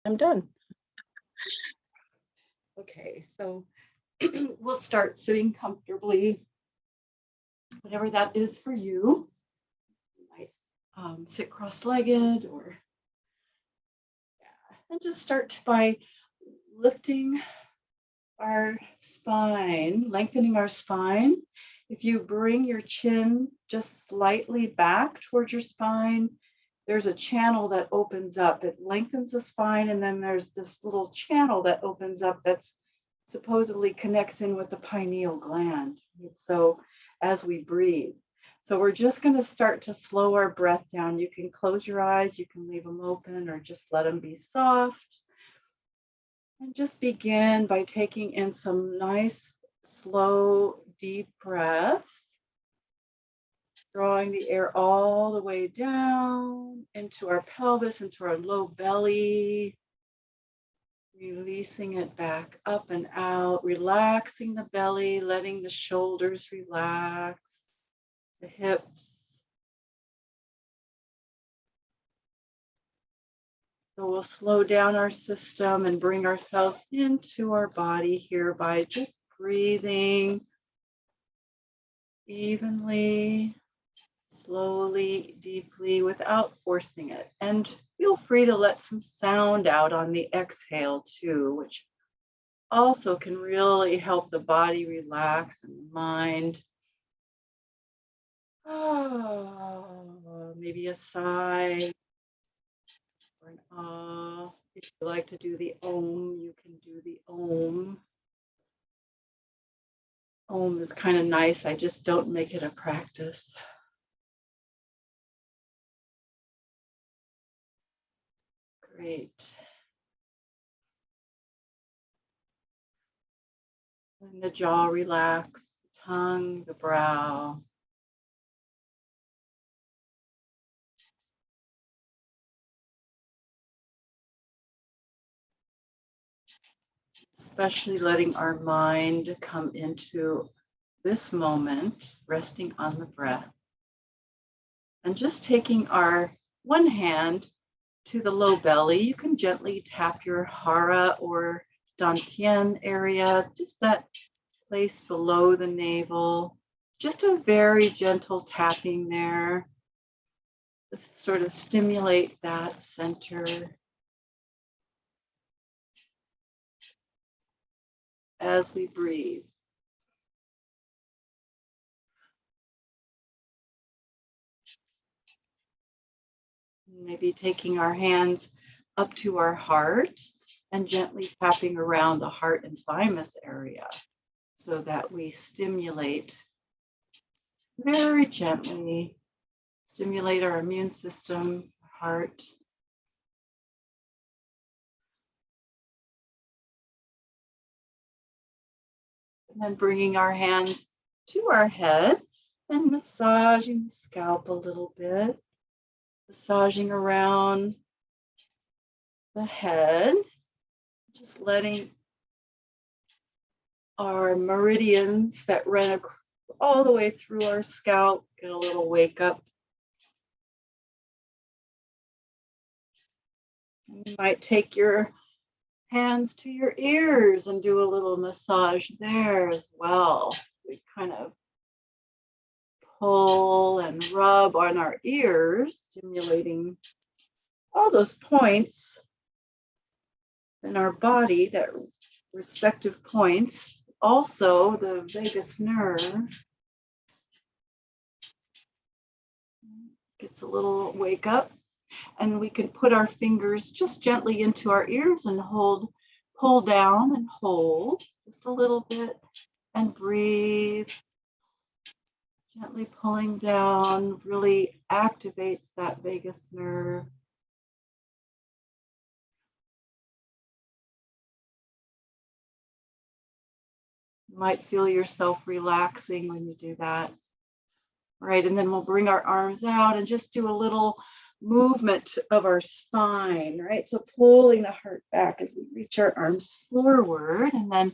I'm done. Okay, so we'll start sitting comfortably, whatever that is for you. You might sit cross-legged or, yeah, and just start by lifting our spine, lengthening our spine. If you bring your chin just slightly back towards your spine, there's a channel that opens up. It lengthens the spine, and then there's this little channel that opens up that's supposedly connects in with the pineal gland. So as we breathe. So we're just going to start to slow our breath down. You can close your eyes, you can leave them open, or just let them be soft. And just begin by taking in some nice, slow, deep breaths, drawing the air all the way down into our pelvis, into our low belly, releasing it back up and out, relaxing the belly, letting the shoulders relax, the hips. So we'll slow down our system and bring ourselves into our body here by just breathing evenly, slowly, deeply, without forcing it. And feel free to let some sound out on the exhale too, which also can really help the body relax and the mind. Oh, maybe a sigh or an ah. If you like to do the om, you can do the om. Om is kind of nice. I just don't make it a practice. Great. And the jaw relax, the tongue, the brow. Especially letting our mind come into this moment, resting on the breath. And just taking our one hand to the low belly. You can gently tap your hara or dantian area, just that place below the navel. Just a very gentle tapping there to sort of stimulate that center. As we breathe. Maybe taking our hands up to our heart and gently tapping around the heart and thymus area so that we stimulate very gently, stimulate our immune system, heart. And then bringing our hands to our head and massaging the scalp a little bit, massaging around the head, just letting our meridians that run all the way through our scalp get a little wake up. You might take your hands to your ears and do a little massage there as well. So we kind of pull and rub on our ears, stimulating all those points in our body, that respective points. Also, the vagus nerve gets a little wake up, and we can put our fingers just gently into our ears and pull down and hold just a little bit and breathe. Gently pulling down really activates that vagus nerve. You might feel yourself relaxing when you do that. Right, and then we'll bring our arms out and just do a little movement of our spine, right? So pulling the heart back as we reach our arms forward, and then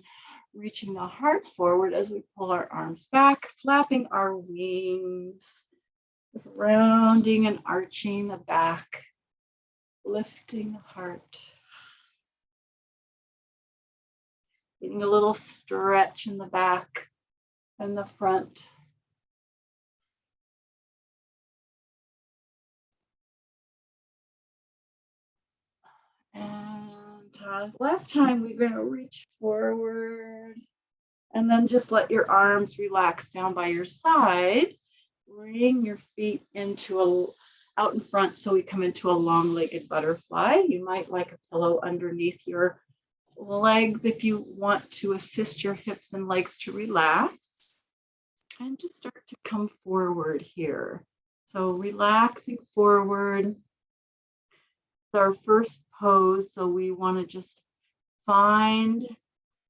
reaching the heart forward as we pull our arms back, flapping our wings, rounding and arching the back, lifting the heart. Getting a little stretch in the back and the front. And last time we're going to reach forward and then just let your arms relax down by your side. Bring your feet out in front so we come into a long-legged butterfly. You might like a pillow underneath your legs if you want to assist your hips and legs to relax. And just start to come forward here. So relaxing forward. It's our first pose, so we want to just find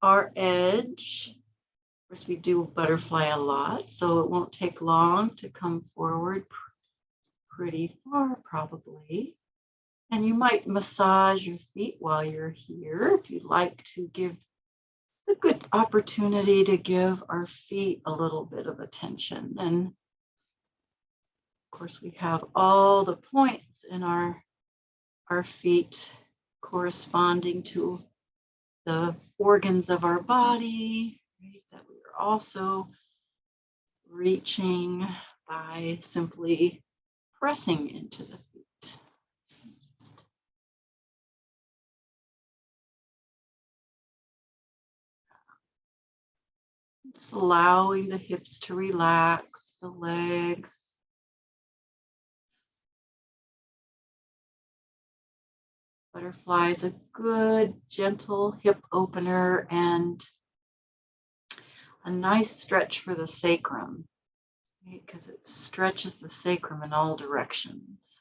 our edge. Of course, we do butterfly a lot, so it won't take long to come forward pretty far, probably. And you might massage your feet while you're here if you'd like to give. It's a good opportunity to give our feet a little bit of attention. And of course, we have all the points in our feet corresponding to the organs of our body, right, that we are also reaching by simply pressing into the feet. Just allowing the hips to relax, the legs. Butterfly is a good, gentle hip opener and a nice stretch for the sacrum, right? Because it stretches the sacrum in all directions.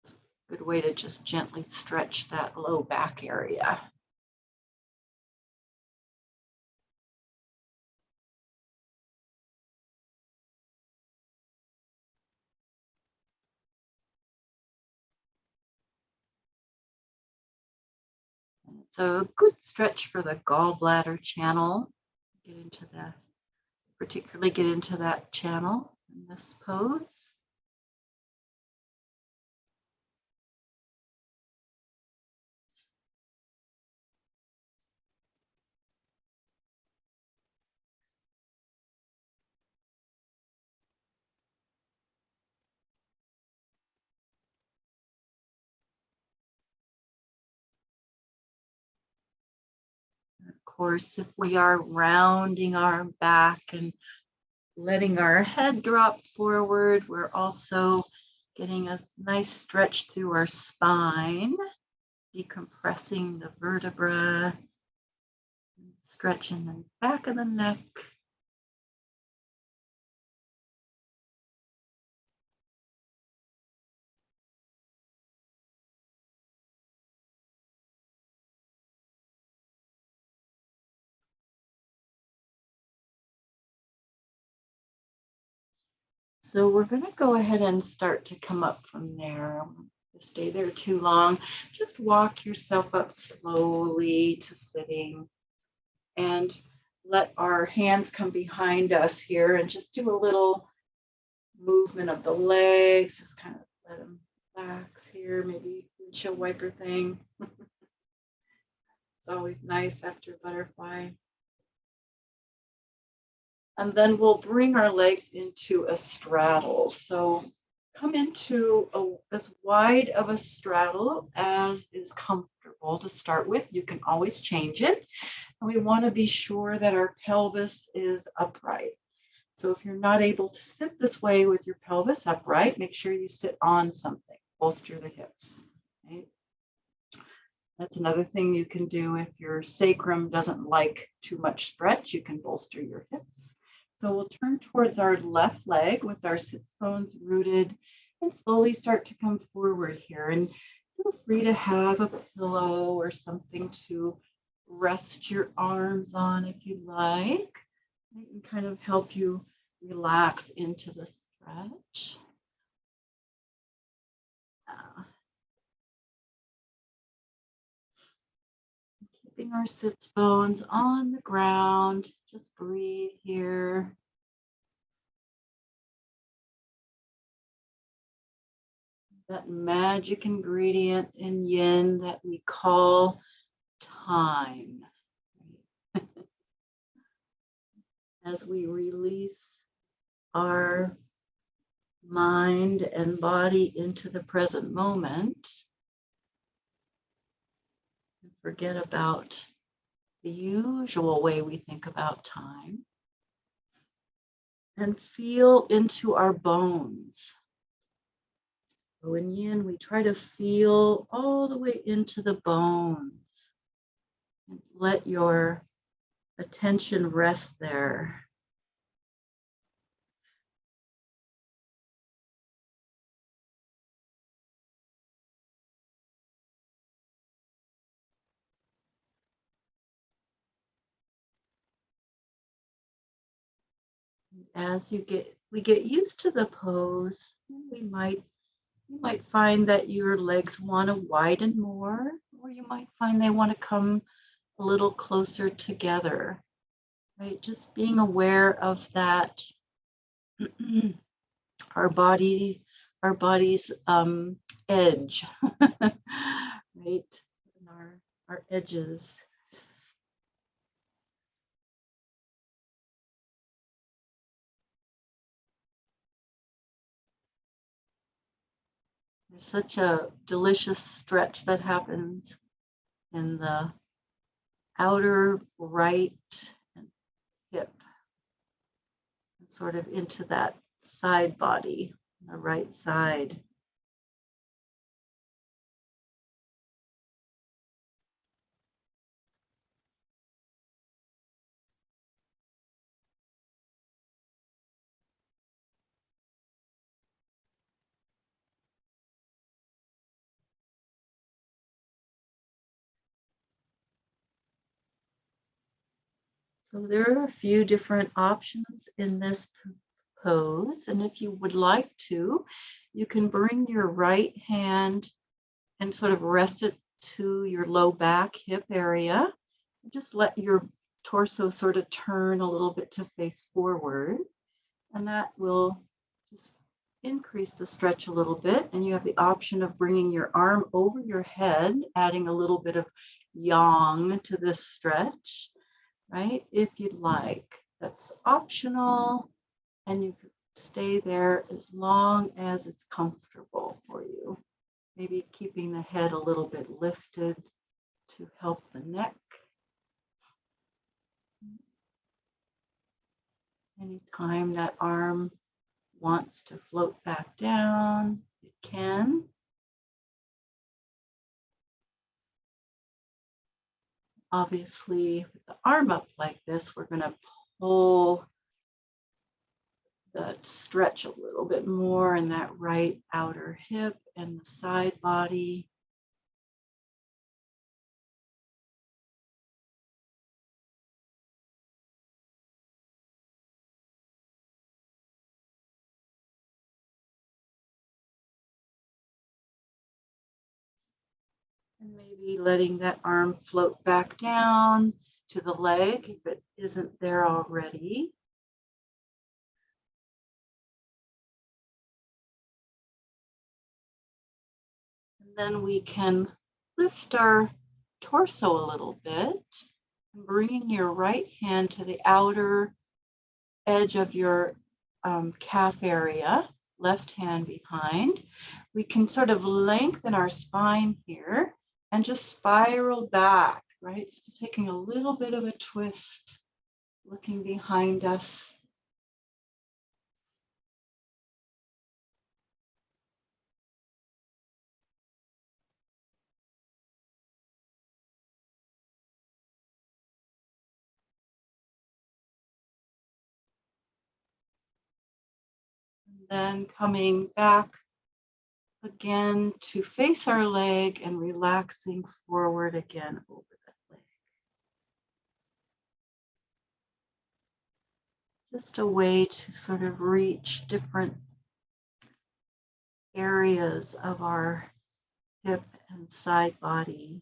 It's a good way to just gently stretch that low back area. It's a good stretch for the gallbladder channel. Particularly get into that channel in this pose. Of course, if we are rounding our back and letting our head drop forward, we're also getting a nice stretch through our spine, decompressing the vertebra, stretching the back of the neck. So we're going to go ahead and start to come up from there. Stay there too long. Just walk yourself up slowly to sitting and let our hands come behind us here and just do a little movement of the legs. Just kind of let them relax here. Maybe windshield wiper thing. It's always nice after butterfly. And then we'll bring our legs into a straddle. So come into as wide of a straddle as is comfortable to start with. You can always change it. And we want to be sure that our pelvis is upright. So if you're not able to sit this way with your pelvis upright, make sure you sit on something. Bolster the hips. Right? That's another thing you can do if your sacrum doesn't like too much stretch. You can bolster your hips. So we'll turn towards our left leg with our sits bones rooted and slowly start to come forward here. And feel free to have a pillow or something to rest your arms on if you like. It can kind of help you relax into the stretch. Keeping our sits bones on the ground. Just breathe here. That magic ingredient in yin that we call time. as we release our mind and body into the present moment and forget about the usual way we think about time and feel into our bones. So in yin, we try to feel all the way into the bones and let your attention rest there. As we get used to the pose, you might find that your legs want to widen more, or you might find they want to come a little closer together, right? Just being aware of that, our body's edge, right? And our edges. There's such a delicious stretch that happens in the outer right hip, and sort of into that side body, the right side. So there are a few different options in this pose. And if you would like to, you can bring your right hand and sort of rest it to your low back hip area. Just let your torso sort of turn a little bit to face forward. And that will just increase the stretch a little bit. And you have the option of bringing your arm over your head, adding a little bit of yang to this stretch, right? If you'd like. That's optional, and you can stay there as long as it's comfortable for you. Maybe keeping the head a little bit lifted to help the neck. Anytime that arm wants to float back down, it can. Obviously, with the arm up like this, we're going to pull that stretch a little bit more in that right outer hip and the side body. And maybe letting that arm float back down to the leg if it isn't there already. And then we can lift our torso a little bit, bringing your right hand to the outer edge of your calf area, left hand behind. We can sort of lengthen our spine here and just spiral back, right? So just taking a little bit of a twist, looking behind us. And then coming back again to face our leg and relaxing forward again over that leg. Just a way to sort of reach different areas of our hip and side body.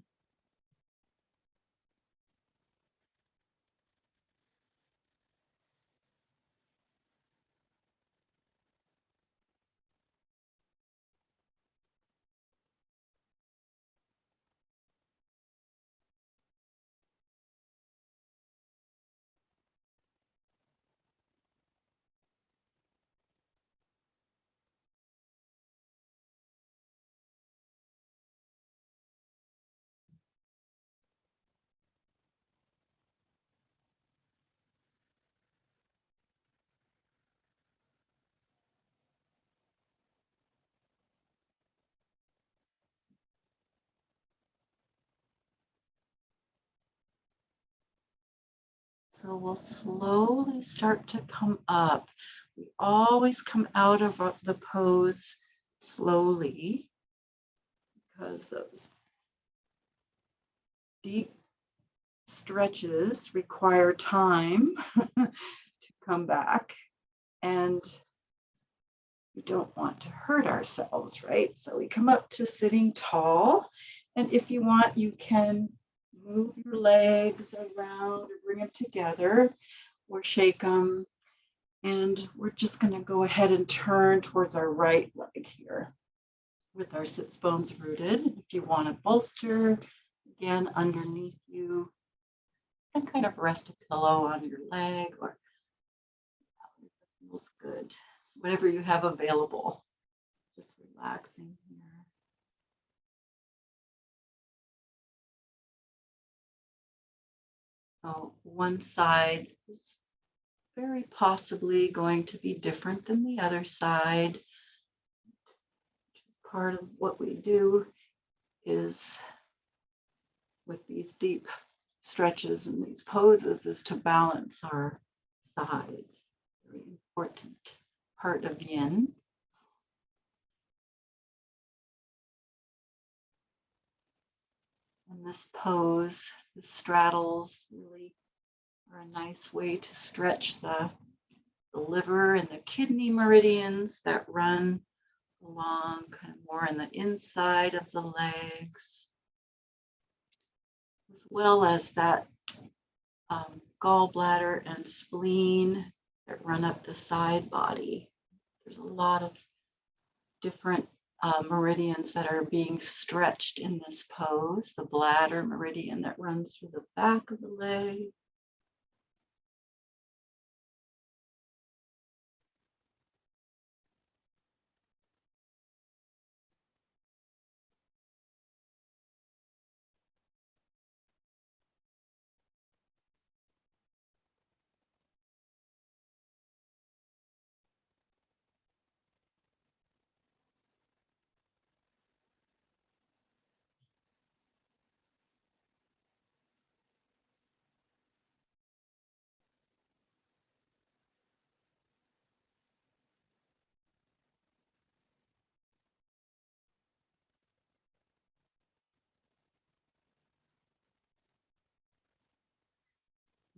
So we'll slowly start to come up. We always come out of the pose slowly because those deep stretches require time to come back, and we don't want to hurt ourselves, right? So we come up to sitting tall, and if you want, you can move your legs around or bring them together or shake them. And we're just going to go ahead and turn towards our right leg here with our sits bones rooted. If you want to bolster, again, underneath you, and kind of rest a pillow on your leg, or feels good, whatever you have available. Just relaxing here. So one side is very possibly going to be different than the other side. Part of what we do is with these deep stretches and these poses is to balance our sides. Very important part of yin. And this pose, the straddles, really are a nice way to stretch the liver and the kidney meridians that run along kind of more on the inside of the legs, as well as that gallbladder and spleen that run up the side body. There's a lot of different meridians that are being stretched in this pose. The bladder meridian that runs through the back of the leg.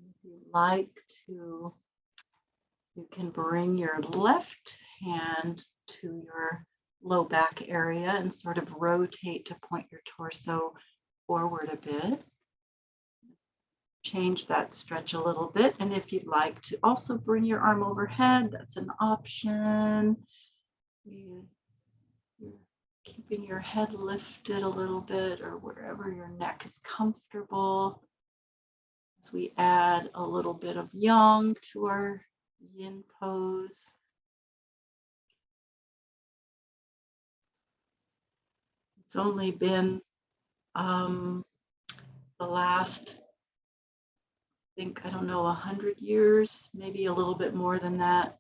If you like to, you can bring your left hand to your low back area and sort of rotate to point your torso forward a bit. Change that stretch a little bit. And if you'd like to also bring your arm overhead, that's an option. You're keeping your head lifted a little bit or wherever your neck is comfortable. As we add a little bit of yang to our yin pose. It's only been the last, I don't know, 100 years, maybe a little bit more than that,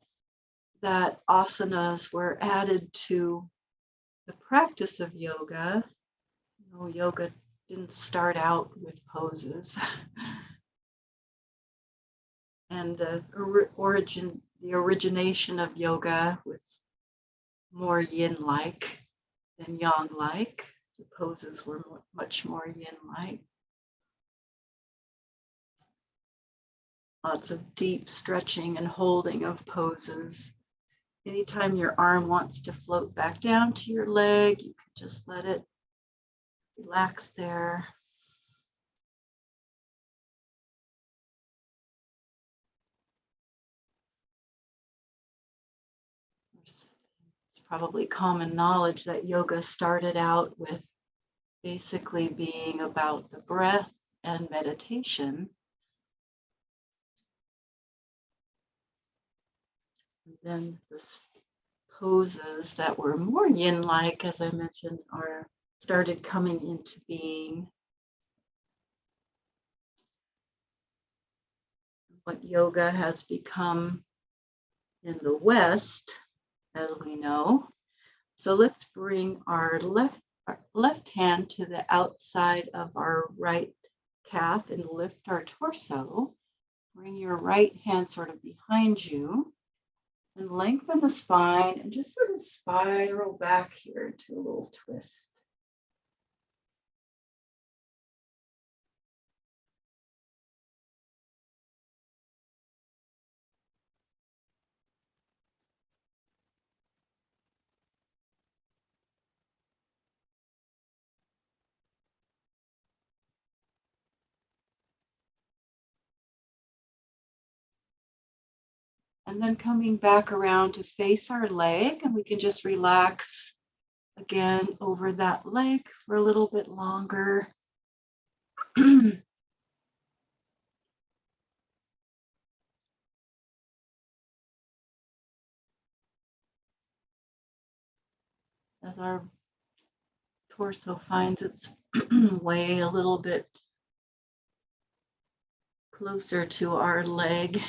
that asanas were added to the practice of yoga. You know, yoga didn't start out with poses. And the origination of yoga was more yin-like than yang-like. The poses were much more yin-like. Lots of deep stretching and holding of poses. Anytime your arm wants to float back down to your leg, you can just let it relax there. It's probably common knowledge that yoga started out with basically being about the breath and meditation. And then the poses that were more yin-like, as I mentioned, started coming into being. What yoga has become in the West, as we know. So let's bring our left hand to the outside of our right calf and lift our torso. Bring your right hand sort of behind you and lengthen the spine and just sort of spiral back here into a little twist. And then coming back around to face our leg, and we can just relax again over that leg for a little bit longer. As our torso finds its way a little bit closer to our leg.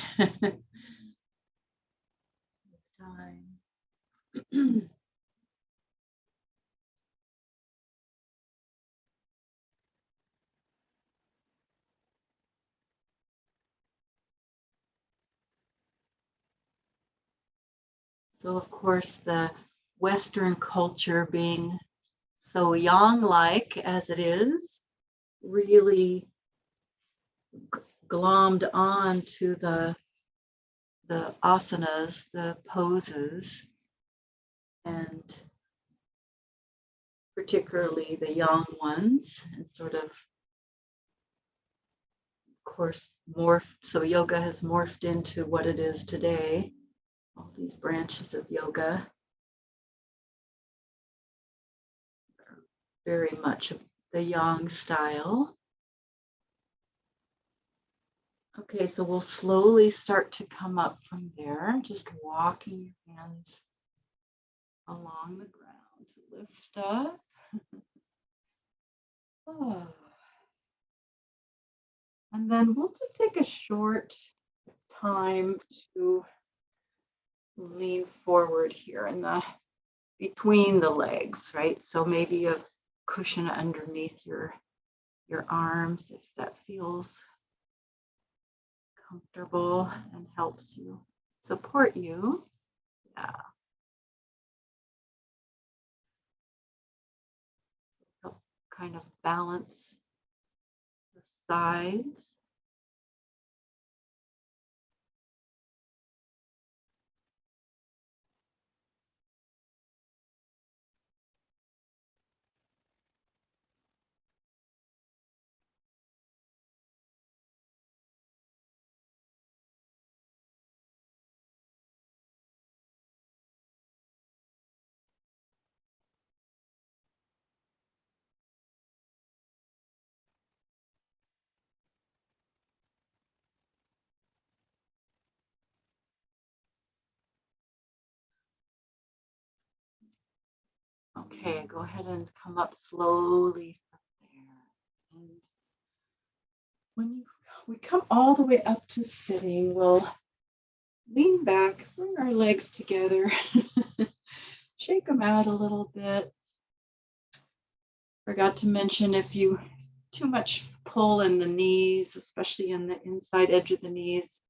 Time. So of course, the Western culture being so yang-like as it is, really glommed on to the asanas, the poses, and particularly the yang ones, and sort of course, morphed. So yoga has morphed into what it is today, all these branches of yoga. Very much the yang style. Okay, so we'll slowly start to come up from there, just walking your hands along the ground to lift up. Oh. And then we'll just take a short time to lean forward here in the between the legs, right? So maybe a cushion underneath your arms if that feels comfortable and helps you support you. Yeah. Help kind of balance the sides. Okay, go ahead and come up slowly from there. And when we come all the way up to sitting, we'll lean back, bring our legs together, shake them out a little bit. Forgot to mention if you too much pull in the knees, especially in the inside edge of the knees,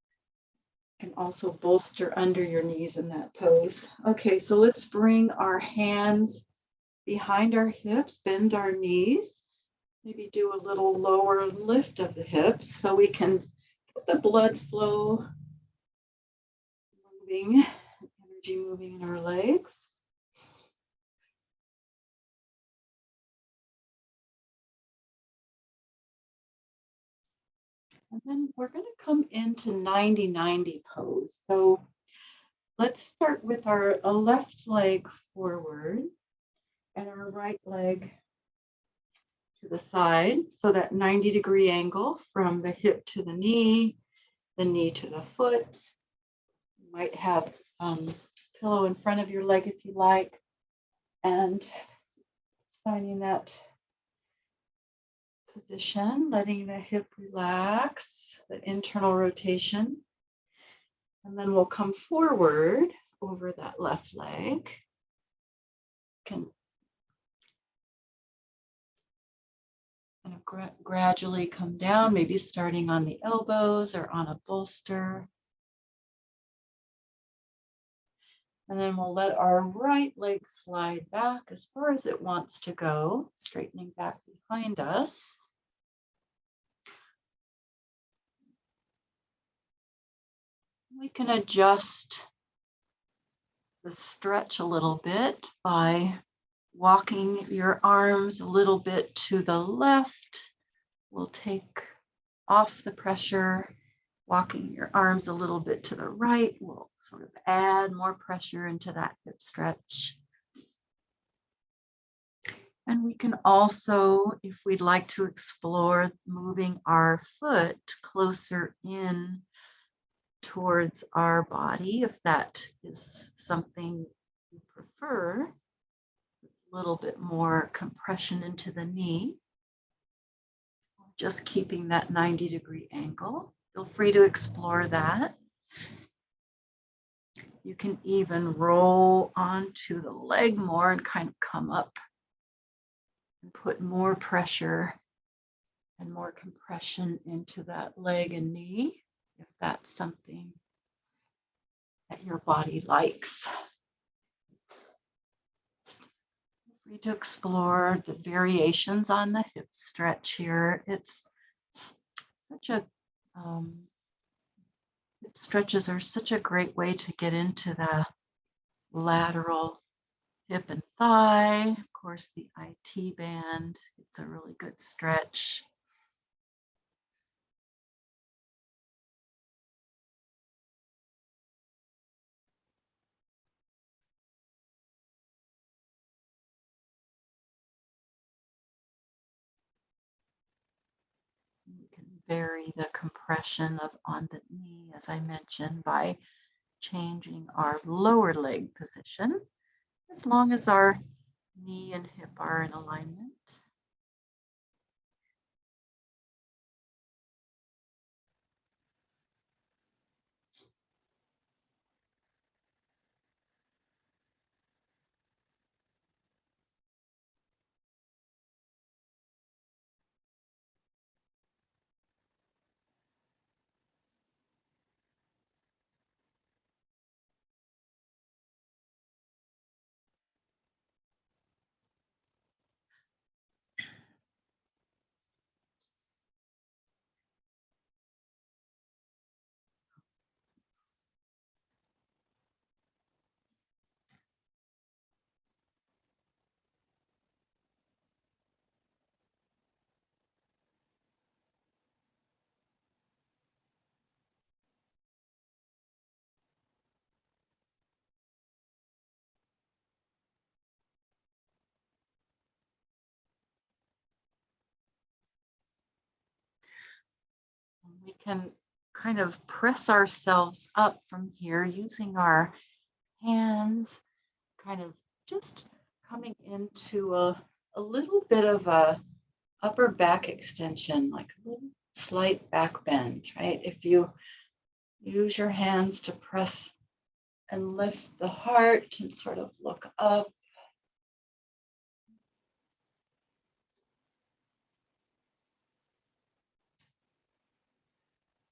can also bolster under your knees in that pose. Okay, so let's bring our hands behind our hips, bend our knees, maybe do a little lower lift of the hips so we can get the blood flow moving, energy moving in our legs. And then we're going to come into 90-90 pose. So let's start with our left leg forward and our right leg to the side. So that 90-degree angle from the hip to the knee to the foot. You might have a pillow in front of your leg if you like. And finding that position, letting the hip relax, the internal rotation. And then we'll come forward over that left leg. And kind of gradually come down, maybe starting on the elbows or on a bolster. And then we'll let our right leg slide back as far as it wants to go, straightening back behind us. We can adjust the stretch a little bit by walking your arms a little bit to the left. We'll take off the pressure. Walking your arms a little bit to the right will sort of add more pressure into that hip stretch. And we can also, if we'd like to explore moving our foot closer in towards our body, if that is something you prefer, a little bit more compression into the knee, just keeping that 90-degree angle. Feel free to explore that. You can even roll onto the leg more and kind of come up and put more pressure and more compression into that leg and knee, if that's something that your body likes. Feel free to explore the variations on the hip stretch here. It's such a hip stretches are such a great way to get into the lateral hip and thigh. Of course, the IT band, it's a really good stretch. We can vary the compression on the knee, as I mentioned, by changing our lower leg position, as long as our knee and hip are in alignment. We can kind of press ourselves up from here using our hands, kind of just coming into a little bit of a upper back extension, like a little slight back bend, right? If you use your hands to press and lift the heart and sort of look up.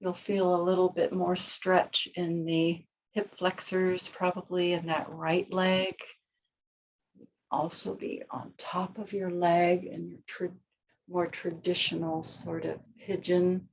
You'll feel a little bit more stretch in the hip flexors, probably in that right leg. Also be on top of your leg in your more traditional sort of pigeon.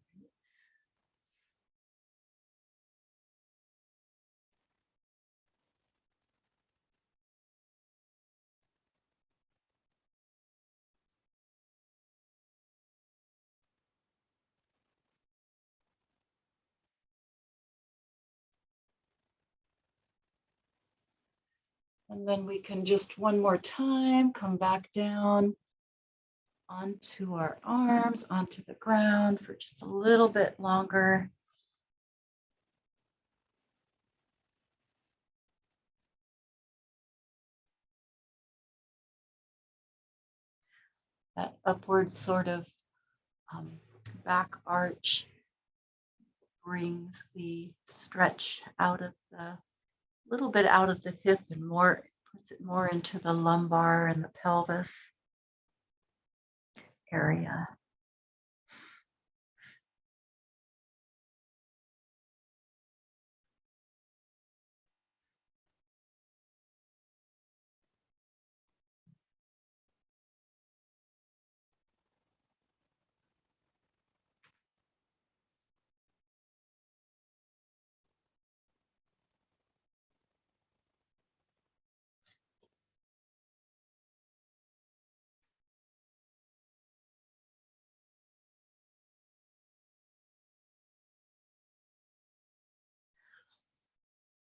And then we can just one more time come back down onto our arms, onto the ground for just a little bit longer. That upward sort of back arch brings the stretch out of the little bit out of the hip and more puts it more into the lumbar and the pelvis area.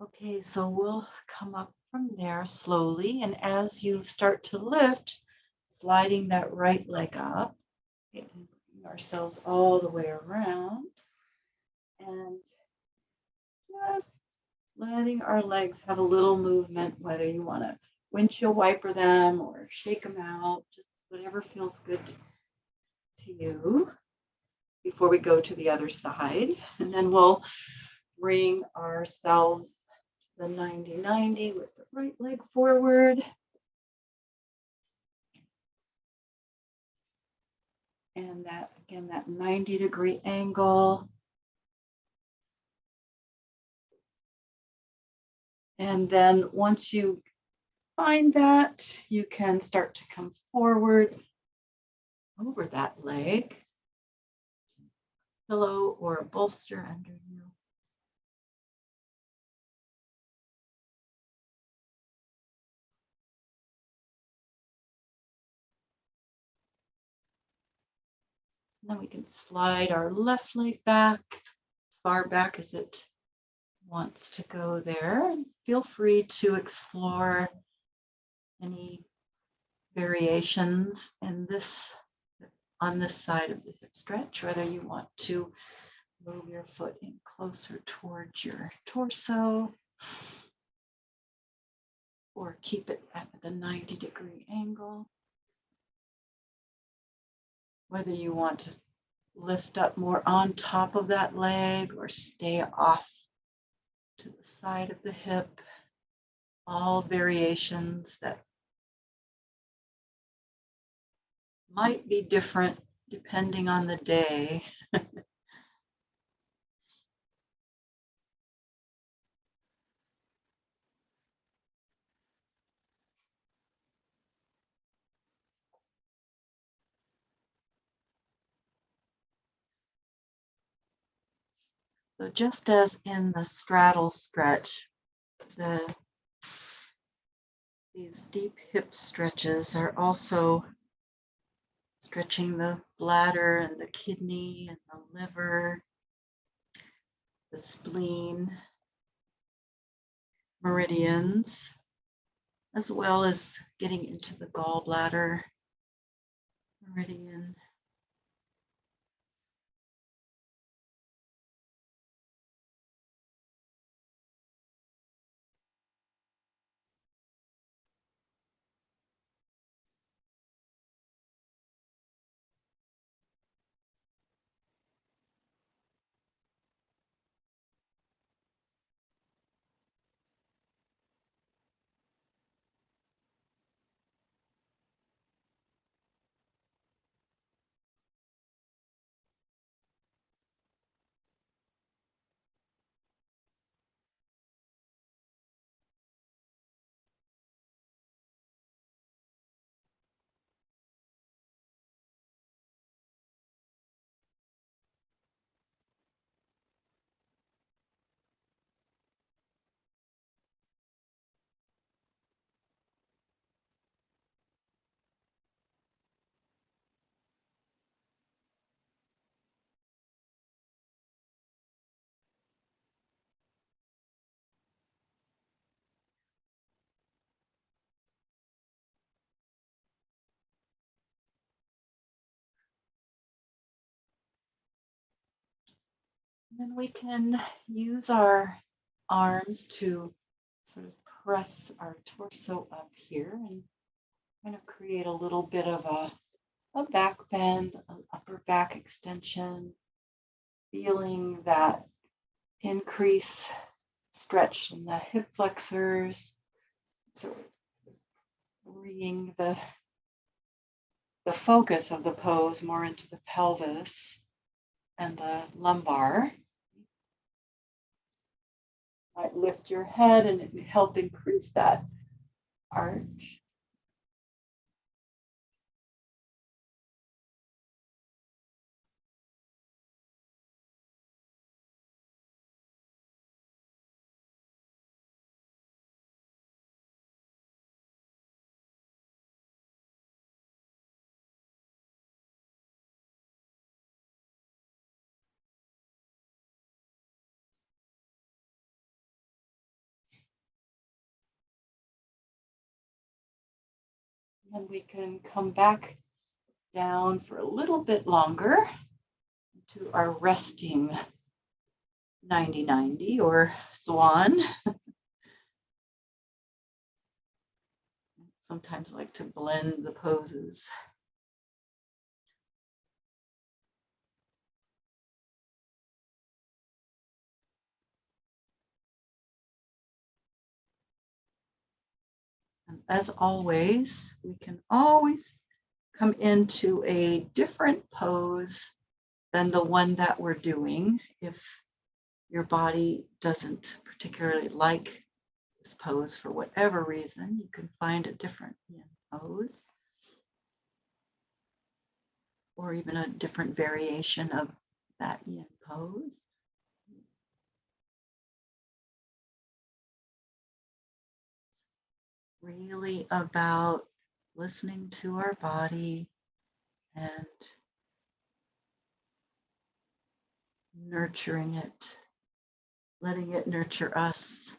Okay, so we'll come up from there slowly. And as you start to lift, sliding that right leg up, getting ourselves all the way around, and just letting our legs have a little movement, whether you want to windshield wiper them or shake them out, just whatever feels good to you before we go to the other side. And then we'll bring ourselves the 90-90 with the right leg forward. And that, again, that 90-degree angle. And then once you find that, you can start to come forward over that leg, pillow or a bolster under you. And then we can slide our left leg back as far back as it wants to go there. And feel free to explore any variations in this on this side of the hip stretch, whether you want to move your foot in closer towards your torso or keep it at the 90-degree angle. Whether you want to lift up more on top of that leg or stay off to the side of the hip, all variations that might be different depending on the day. So just as in the straddle stretch, these deep hip stretches are also stretching the bladder and the kidney and the liver, the spleen, meridians, as well as getting into the gallbladder meridian. And then we can use our arms to sort of press our torso up here and kind of create a little bit of a back bend, an upper back extension, feeling that increase stretch in the hip flexors, sort of bringing the focus of the pose more into the pelvis and the lumbar. Might lift your head and it may help increase that arch. And we can come back down for a little bit longer to our resting 90-90 or swan. Sometimes I like to blend the poses. And as always, we can always come into a different pose than the one that we're doing. If your body doesn't particularly like this pose for whatever reason, you can find a different yin pose or even a different variation of that yin pose. Really about listening to our body and nurturing it, letting it nurture us.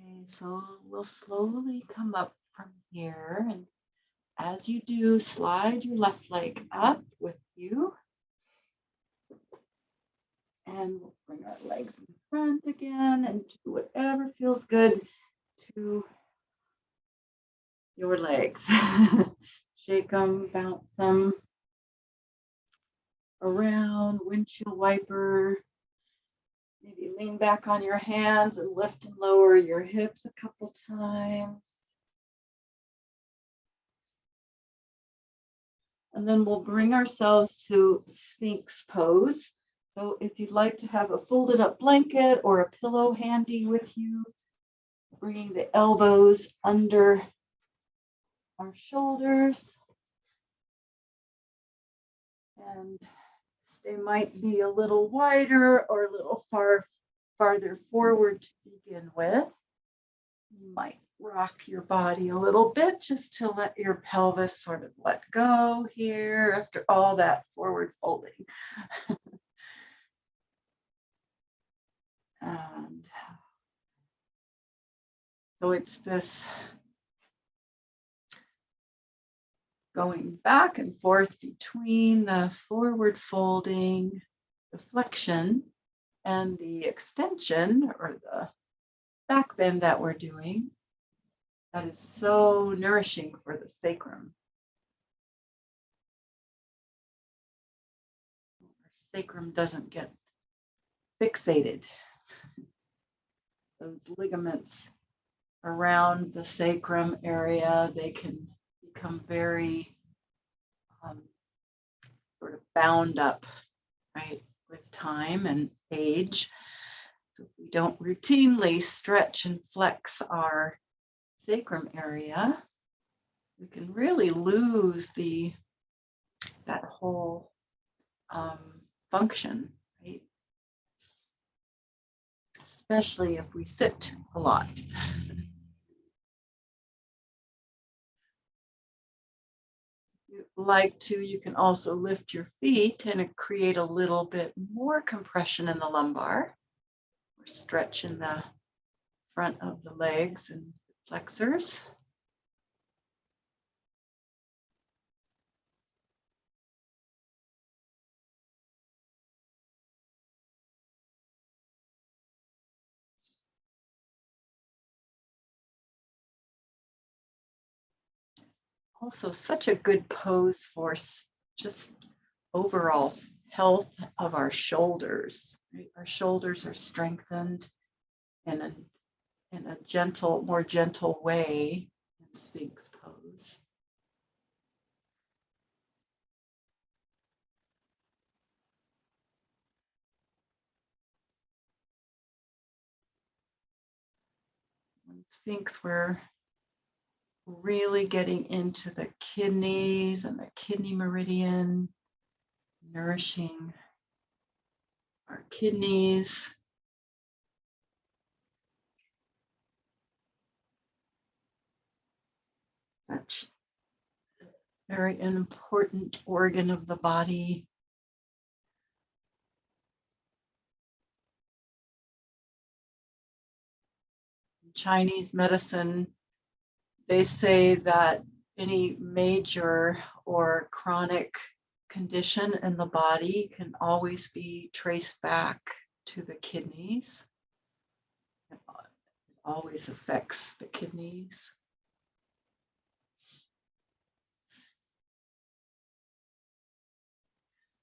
Okay, so we'll slowly come up from here, and as you do, slide your left leg up with you. And we'll bring our legs in front again and do whatever feels good to your legs. Shake them, bounce them around, windshield wiper. Maybe lean back on your hands and lift and lower your hips a couple times. And then we'll bring ourselves to Sphinx pose. So if you'd like to have a folded up blanket or a pillow handy with you, bringing the elbows under our shoulders. And they might be a little wider or a little farther forward to begin with. You might rock your body a little bit just to let your pelvis sort of let go here after all that forward folding. And so it's this going back and forth between the forward folding, the flexion, and the extension or the back bend that we're doing. That is so nourishing for the sacrum. Our sacrum doesn't get fixated. Those ligaments around the sacrum area, they can become very sort of bound up, right, with time and age. So if we don't routinely stretch and flex our sacrum area, we can really lose that whole function, right? Especially if we sit a lot. If you'd like to, you can also lift your feet and create a little bit more compression in the lumbar, or stretch in the front of the legs and flexors. Also, such a good pose for just overall health of our shoulders. Right? Our shoulders are strengthened in a gentle, more gentle way in Sphinx pose. In Sphinx, we're really getting into the kidneys and the kidney meridian, nourishing our kidneys. Such a very important organ of the body. In Chinese medicine, they say that any major or chronic condition in the body can always be traced back to the kidneys. It always affects the kidneys.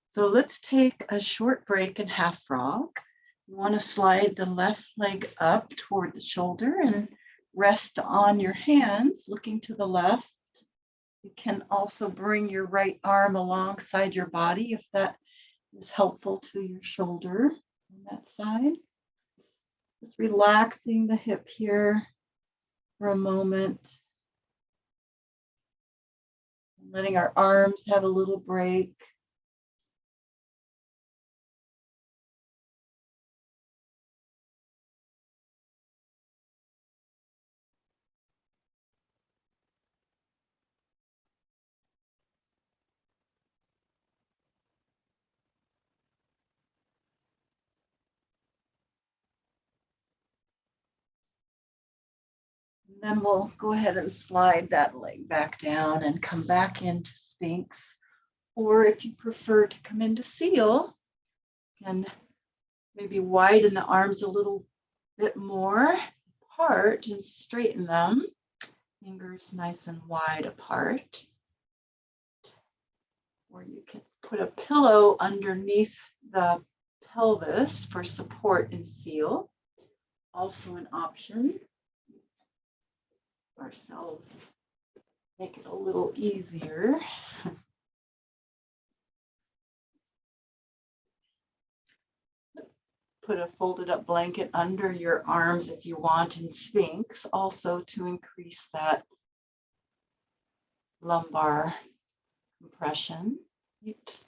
So let's take a short break in half frog. You want to slide the left leg up toward the shoulder and rest on your hands, looking to the left. You can also bring your right arm alongside your body if that is helpful to your shoulder on that side. Just relaxing the hip here for a moment. Letting our arms have a little break. And then we'll go ahead and slide that leg back down and come back into Sphinx. Or if you prefer to come into Seal, and maybe widen the arms a little bit more apart and straighten them. Fingers nice and wide apart. Or you can put a pillow underneath the pelvis for support in Seal. Also an option. Ourselves make it a little easier. Put a folded up blanket under your arms if you want in Sphinx, also to increase that lumbar compression. Right.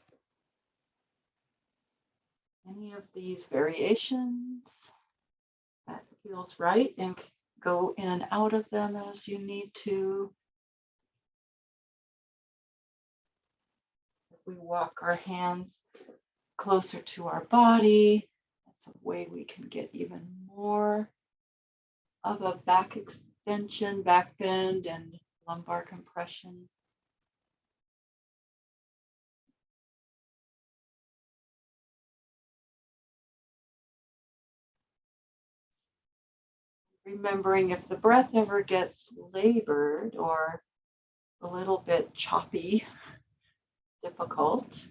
Any of these variations that feels right, and go in and out of them as you need to. If we walk our hands closer to our body, that's a way we can get even more of a back extension, back bend, and lumbar compression. Remembering if the breath ever gets labored or a little bit choppy, difficult,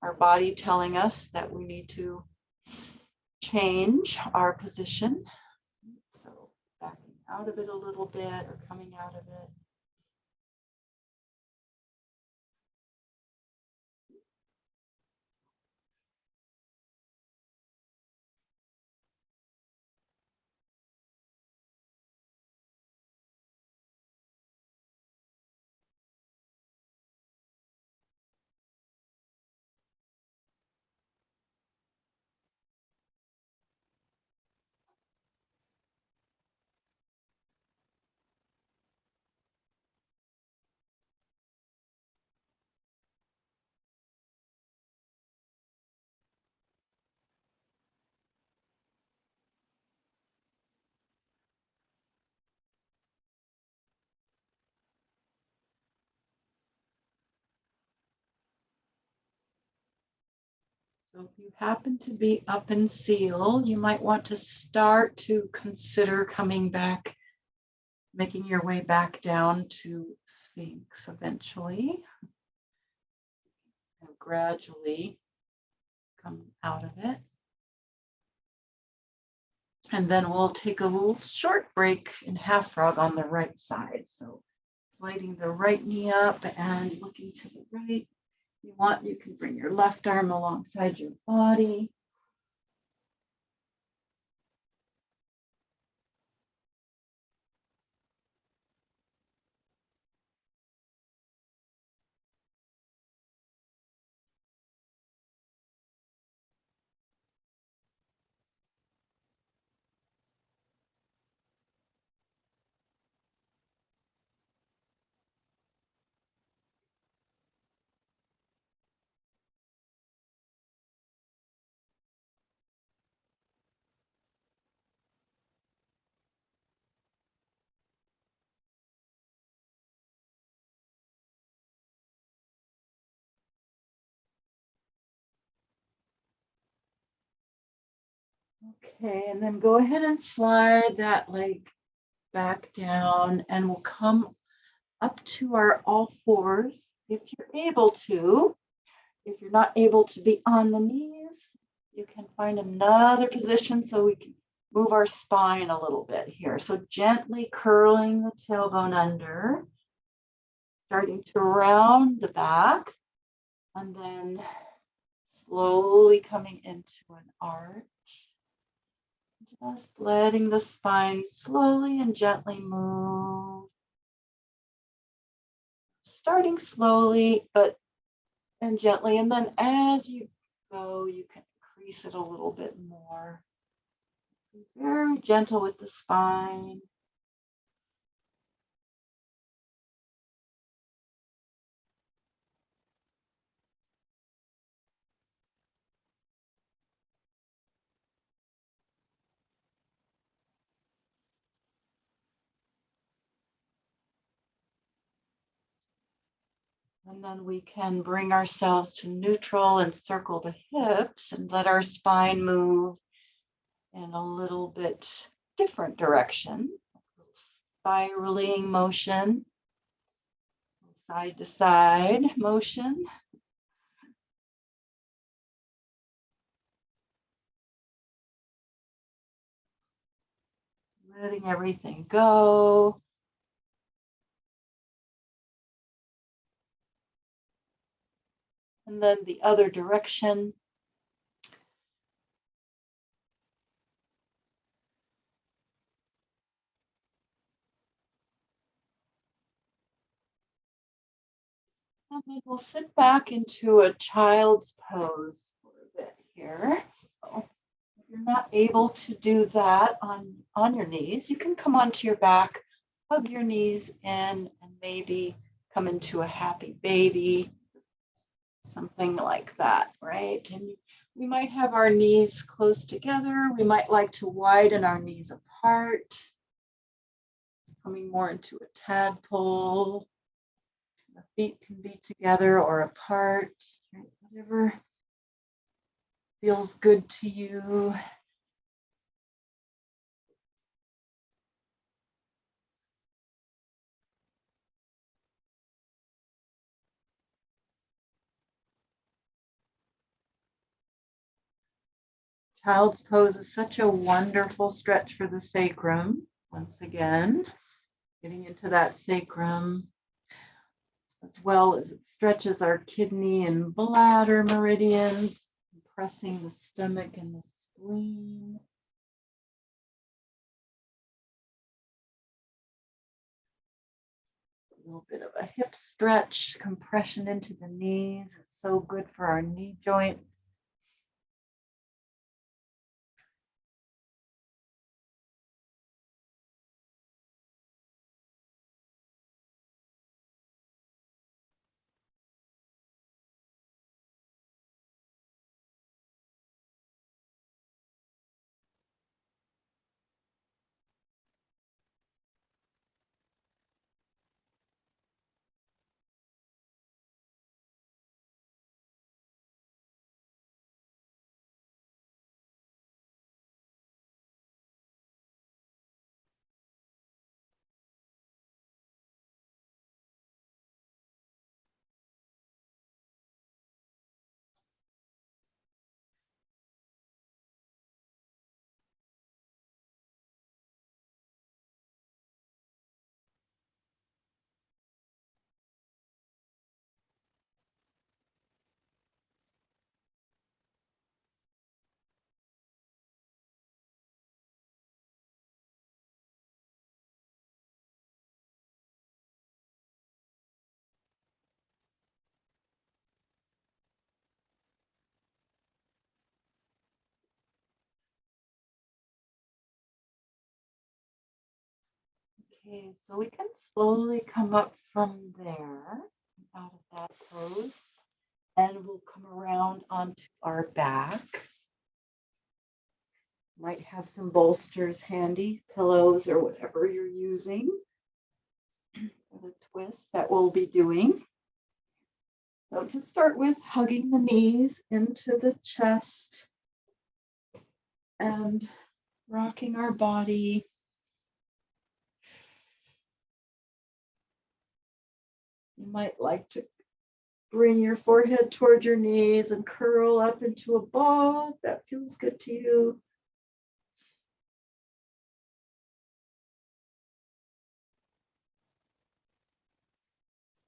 our body telling us that we need to change our position. So backing out of it a little bit or coming out of it. So if you happen to be up in Seal, you might want to start to consider coming back making your way back down to Sphinx eventually. And gradually come out of it. And then we'll take a little short break in half frog on the right side. So sliding the right knee up and looking to the right. If you want, you can bring your left arm alongside your body. Okay, and then go ahead and slide that leg back down, and we'll come up to our all fours if you're able to. If you're not able to be on the knees, you can find another position so we can move our spine a little bit here. So gently curling the tailbone under, starting to round the back, and then slowly coming into an arch. Just letting the spine slowly and gently move. Starting slowly, and gently. And then as you go, you can increase it a little bit more. Be very gentle with the spine. And then we can bring ourselves to neutral and circle the hips and let our spine move in a little bit different direction. A little spiraling motion, side to side motion. Letting everything go. And then the other direction. And then we'll sit back into a child's pose for a bit here. So if you're not able to do that on your knees, you can come onto your back, hug your knees in, and maybe come into a happy baby, something like that, right? And we might have our knees close together. We might like to widen our knees apart, coming more into a tadpole. The feet can be together or apart, right? Whatever feels good to you. Child's pose is such a wonderful stretch for the sacrum. Once again, getting into that sacrum, as well as it stretches our kidney and bladder meridians, compressing the stomach and the spleen. A little bit of a hip stretch, compression into the knees. It's so good for our knee joints. Okay, so we can slowly come up from there, out of that pose, and we'll come around onto our back. Might have some bolsters handy, pillows or whatever you're using for the twist that we'll be doing. So to start with, hugging the knees into the chest and rocking our body. You might like to bring your forehead toward your knees and curl up into a ball if that feels good to you.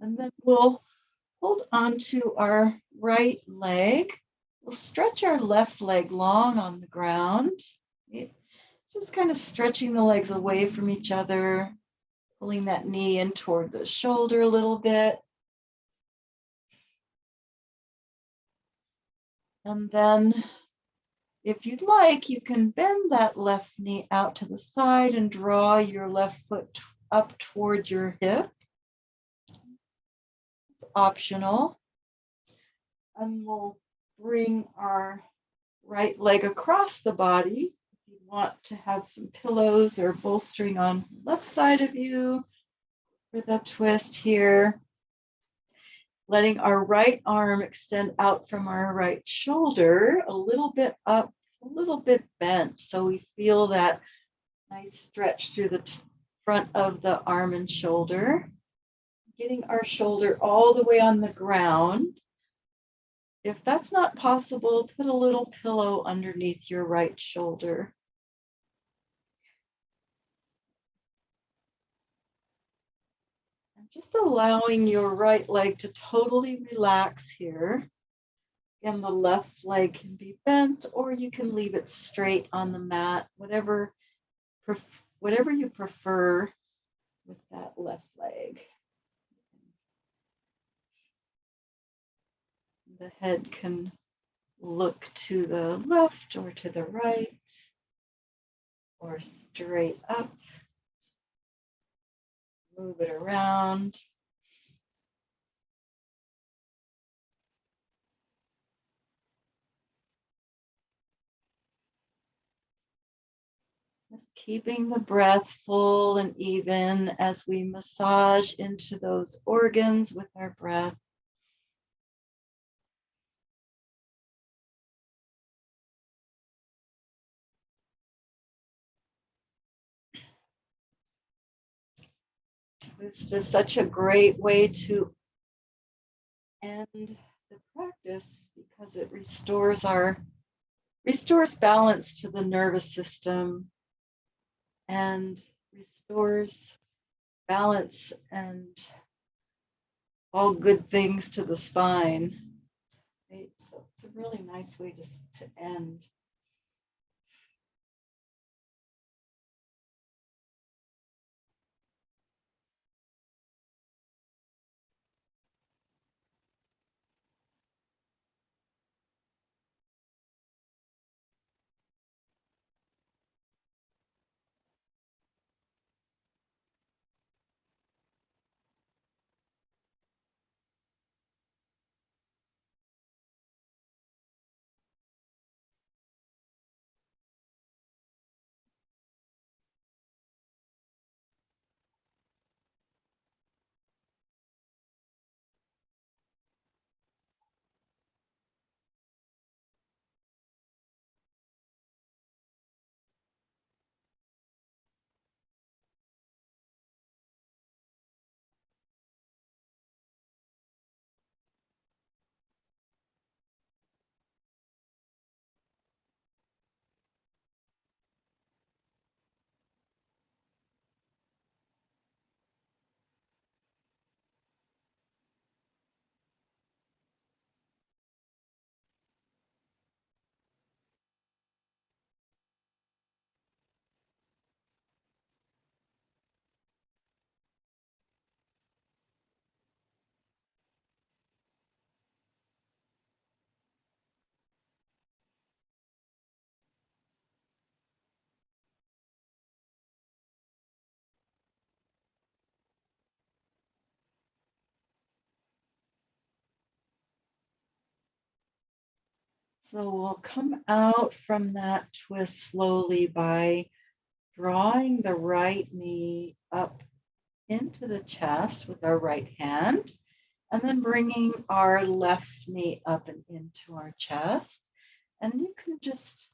And then we'll hold on to our right leg. We'll stretch our left leg long on the ground. Just kind of stretching the legs away from each other, pulling that knee in toward the shoulder a little bit. And then if you'd like, you can bend that left knee out to the side and draw your left foot up toward your hip. It's optional. And we'll bring our right leg across the body. If you want to have some pillows or bolstering on the left side of you for the twist here. Letting our right arm extend out from our right shoulder, a little bit up, a little bit bent. So we feel that nice stretch through the front of the arm and shoulder. Getting our shoulder all the way on the ground. If that's not possible, put a little pillow underneath your right shoulder. And just allowing your right leg to totally relax here. And the left leg can be bent, or you can leave it straight on the mat, whatever you prefer with that left leg. The head can look to the left or to the right, or straight up. Move it around. Just keeping the breath full and even as we massage into those organs with our breath. Twist is such a great way to end the practice because it restores balance to the nervous system and restores balance and all good things to the spine. Right? So it's a really nice way to end. So we'll come out from that twist slowly by drawing the right knee up into the chest with our right hand, and then bringing our left knee up and into our chest. And you can just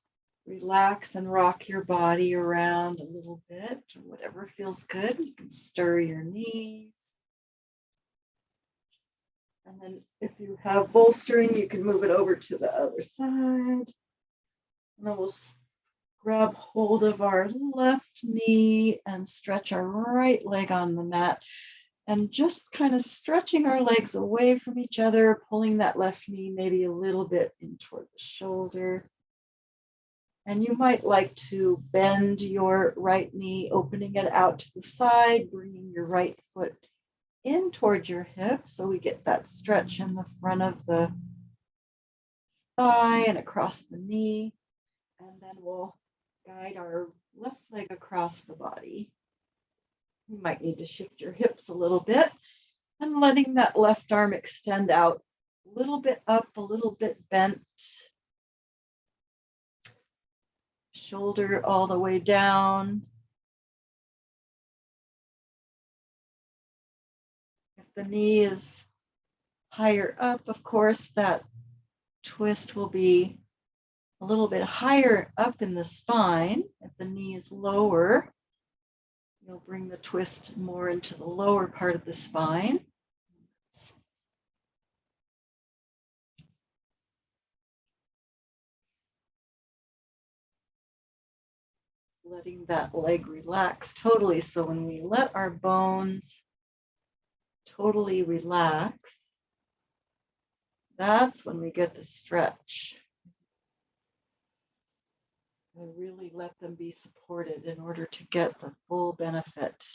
relax and rock your body around a little bit, or whatever feels good. You can stir your knees. And then if you have bolstering, you can move it over to the other side. And then we'll grab hold of our left knee and stretch our right leg on the mat. And just kind of stretching our legs away from each other, pulling that left knee maybe a little bit in toward the shoulder. And you might like to bend your right knee, opening it out to the side, bringing your right foot in towards your hip. So we get that stretch in the front of the thigh and across the knee. And then we'll guide our left leg across the body. You might need to shift your hips a little bit and letting that left arm extend out a little bit up, a little bit bent. Shoulder all the way down. If the knee is higher up, of course, that twist will be a little bit higher up in the spine. If the knee is lower, you'll bring the twist more into the lower part of the spine. Letting that leg relax totally. So when we let our bones totally relax, that's when we get the stretch. And really let them be supported in order to get the full benefit.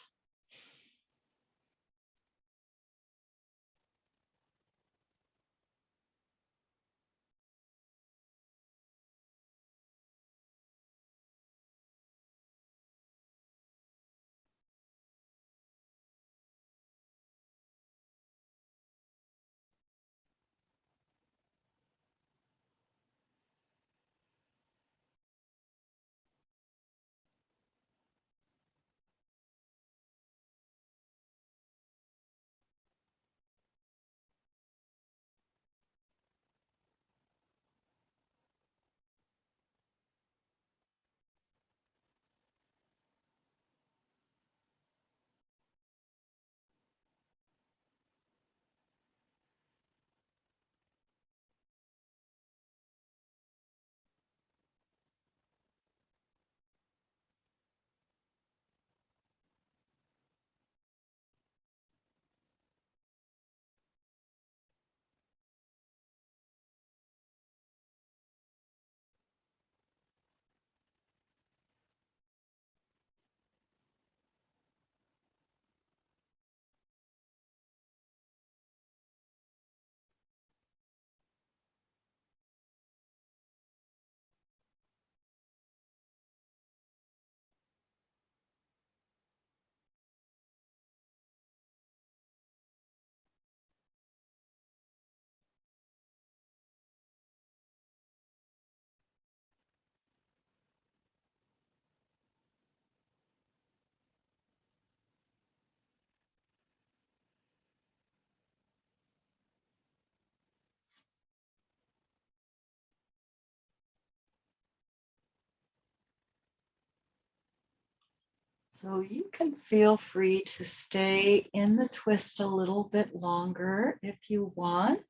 So you can feel free to stay in the twist a little bit longer if you want,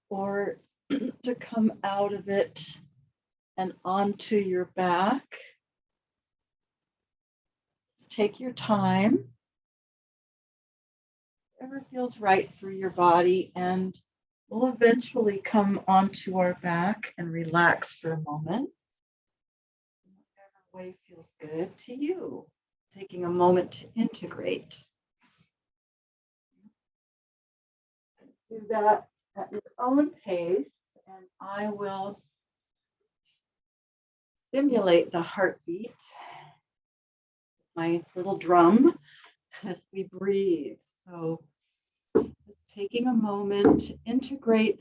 or to come out of it and onto your back. Just take your time, whatever feels right for your body, and we'll eventually come onto our back and relax for a moment. Whatever way feels good to you. Taking a moment to integrate. Do that at your own pace, and I will simulate the heartbeat, my little drum, as we breathe. So just taking a moment to integrate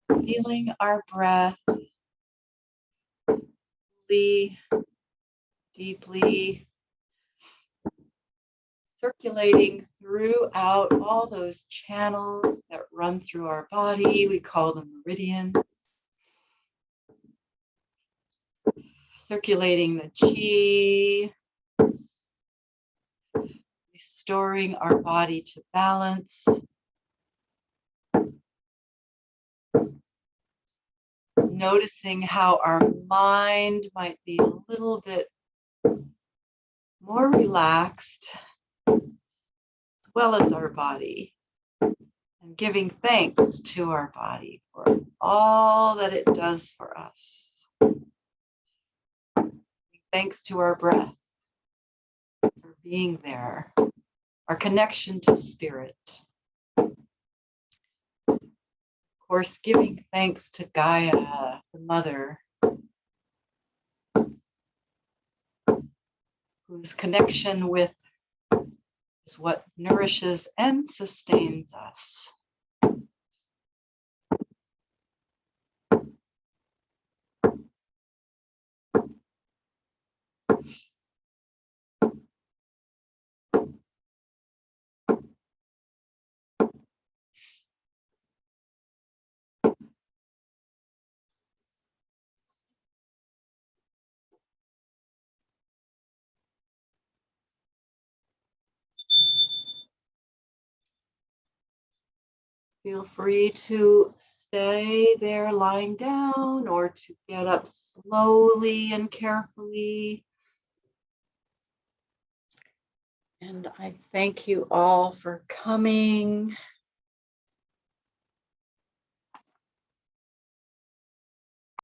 Feeling our breath deeply circulating throughout all those channels that run through our body. We call them meridians. Circulating the chi, restoring our body to balance. Noticing how our mind might be a little bit more relaxed, as well as our body. And giving thanks to our body for all that it does for us. Thanks to our breath for being there, our connection to spirit. Of course, giving thanks to Gaia, the mother, whose connection with is what nourishes and sustains us. Feel free to stay there lying down or to get up slowly and carefully. And I thank you all for coming.